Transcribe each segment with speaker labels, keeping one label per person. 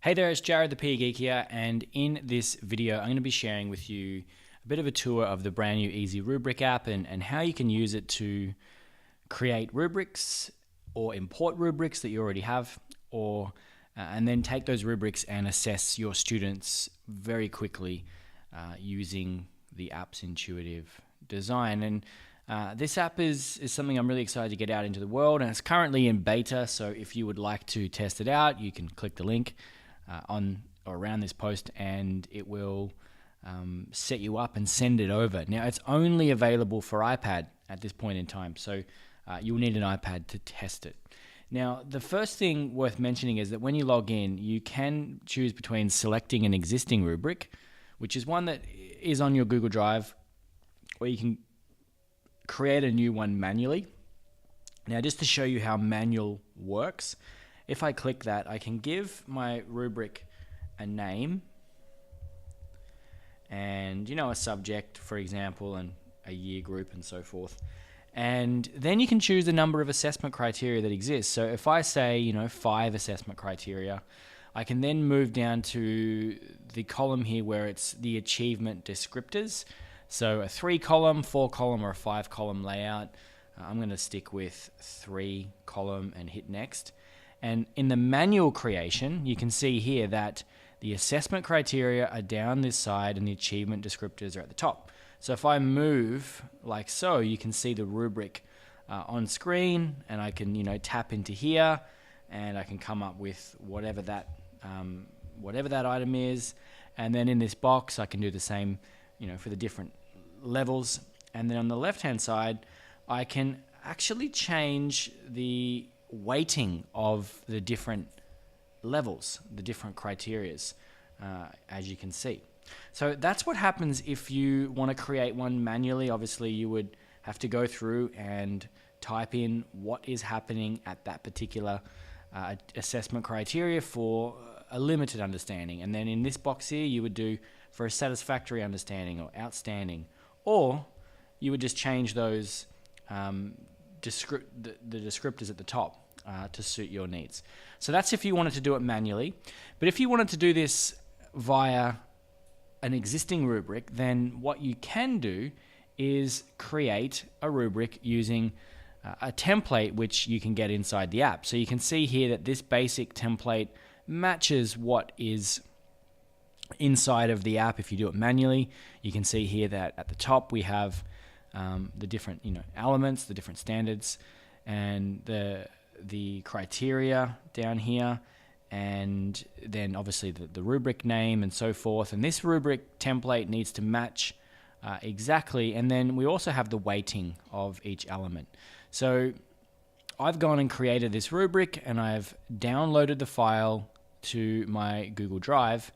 Speaker 1: Hey there, it's Jared the PE Geek here, and in this video I'm going to be sharing with you a bit of a tour of the brand new Easy Rubric app and how you can use it to create rubrics or import rubrics that you already have, or and then take those rubrics and assess your students very quickly using the app's intuitive design. And this app is something I'm really excited to get out into the world, and it's currently in beta, so if you would like to test it out, you can click the link on or around this post and it will set you up and send it over. Now, it's only available for iPad at this point in time, so you'll need an iPad to test it. Now, the first thing worth mentioning is that when you log in, you can choose between selecting an existing rubric, which is one that is on your Google Drive, or you can create a new one manually. Now, just to show you how manual works, if I click that, I can give my rubric a name and, a subject, for example, and a year group and so forth. And then you can choose the number of assessment criteria that exists. So if I say, 5 assessment criteria, I can then move down to the column here where it's the achievement descriptors. So a 3-column, 4-column, or a 5-column layout. I'm going to stick with 3-column and hit next. And in the manual creation, you can see here that the assessment criteria are down this side and the achievement descriptors are at the top. So if I move like so, you can see the rubric on screen, and I can tap into here and I can come up with whatever that item is. And then in this box, I can do the same for the different levels. And then on the left hand side, I can actually change the weighting of the different levels, the different criterias, as you can see. So that's what happens if you want to create one manually. Obviously, you would have to go through and type in what is happening at that particular assessment criteria for a limited understanding. And then in this box here, you would do for a satisfactory understanding or outstanding, or you would just change those the descriptors at the top to suit your needs. So that's if you wanted to do it manually. But if you wanted to do this via an existing rubric, then what you can do is create a rubric using a template which you can get inside the app. So you can see here that this basic template matches what is inside of the app. If you do it manually, you can see here that at the top we have the different elements, the different standards, and the criteria down here, and then obviously the rubric name and so forth. And this rubric template needs to match exactly, and then we also have the weighting of each element. So I've gone and created this rubric, and I've downloaded the file to my Google Drive.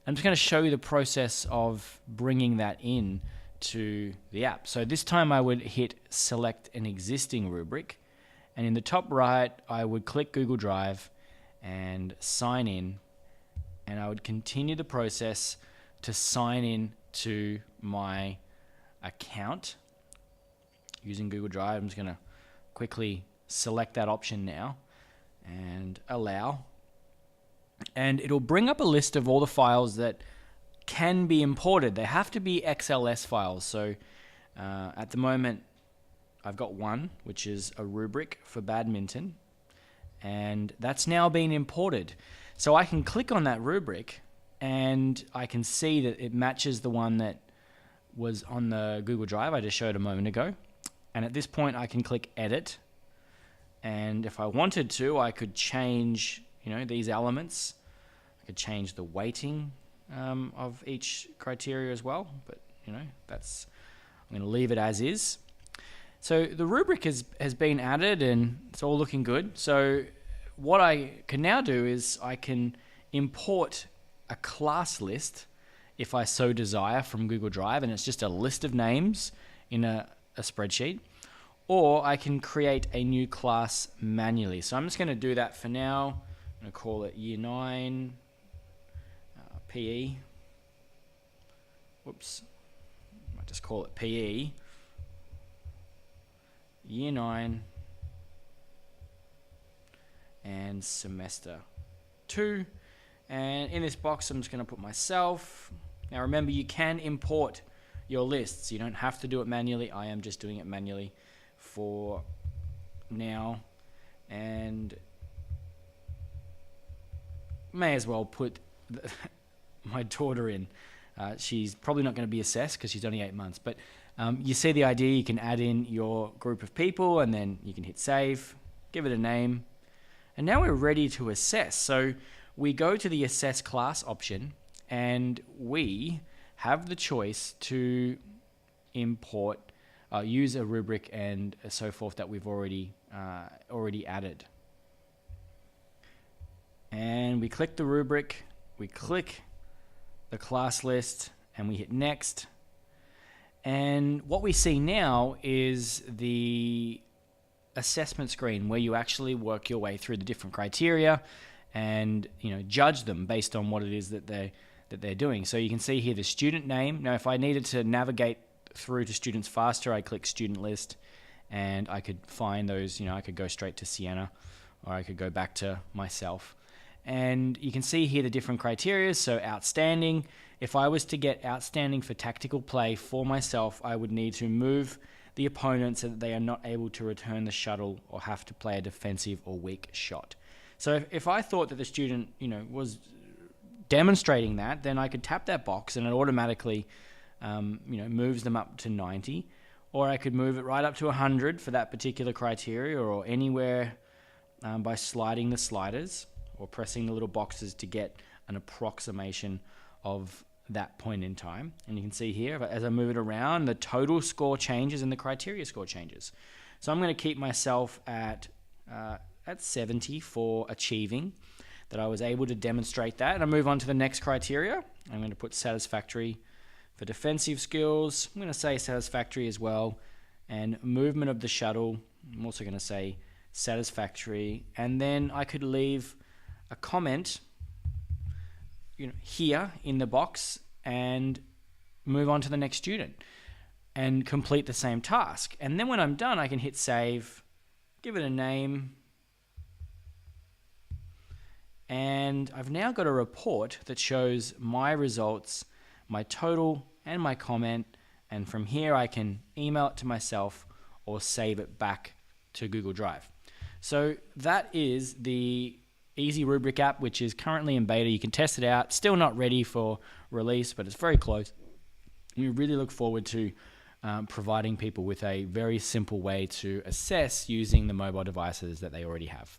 Speaker 1: I'm just going to show you the process of bringing that in to the app. So this time I would hit select an existing rubric, and in the top right I would click Google Drive and sign in, and I would continue the process to sign in to my account using Google Drive. I'm just going to quickly select that option now and allow, and it'll bring up a list of all the files that can be imported. They have to be XLS files. So at the moment I've got one, which is a rubric for badminton, and that's now been imported. So I can click on that rubric and I can see that it matches the one that was on the Google Drive I just showed a moment ago. And at this point I can click edit, and if I wanted to, I could change these elements. I could change the weighting of each criteria as well, but I'm going to leave it as is. So the rubric has been added and it's all looking good. So what I can now do is I can import a class list if I so desire from Google Drive, and it's just a list of names in a spreadsheet, or I can create a new class manually. So I'm just going to do that for now. I'm going to call it Year 9 PE. Whoops. I might just call it PE. Year 9 and semester 2, And in this box, I'm just going to put myself. Now remember, you can import your lists. You don't have to do it manually. I am just doing it manually for now. And may as well put my daughter in. She's probably not going to be assessed because she's only 8 months. But you see the idea. You can add in your group of people, and then you can hit save, give it a name. And now we're ready to assess. So we go to the assess class option, and we have the choice to import, use a rubric and so forth that we've already added. And we click the rubric, we click the class list, and we hit next. And what we see now is the assessment screen where you actually work your way through the different criteria and judge them based on what it is that they're doing. So you can see here the student name. Now if I needed to navigate through to students faster, I click student list and I could find those. I could go straight to Sienna, or I could go back to myself. And you can see here the different criteria. So outstanding, if I was to get outstanding for tactical play for myself, I would need to move the opponent so that they are not able to return the shuttle or have to play a defensive or weak shot. So if I thought that the student, was demonstrating that, then I could tap that box and it automatically, moves them up to 90. Or I could move it right up to 100 for that particular criteria, or anywhere by sliding the sliders or pressing the little boxes to get an approximation of that point in time. And you can see here, as I move it around, the total score changes and the criteria score changes. So I'm going to keep myself at 70 for achieving, that I was able to demonstrate that. And I move on to the next criteria. I'm going to put satisfactory for defensive skills. I'm going to say satisfactory as well. And movement of the shuttle, I'm also going to say satisfactory. And then I could leave a comment here in the box and move on to the next student and complete the same task. And then when I'm done, I can hit save, give it a name, and I've now got a report that shows my results, my total, and my comment. And from here, I can email it to myself or save it back to Google Drive. So that is the Easy Rubric app, which is currently in beta. You can test it out. Still not ready for release, but it's very close. We really look forward to providing people with a very simple way to assess using the mobile devices that they already have.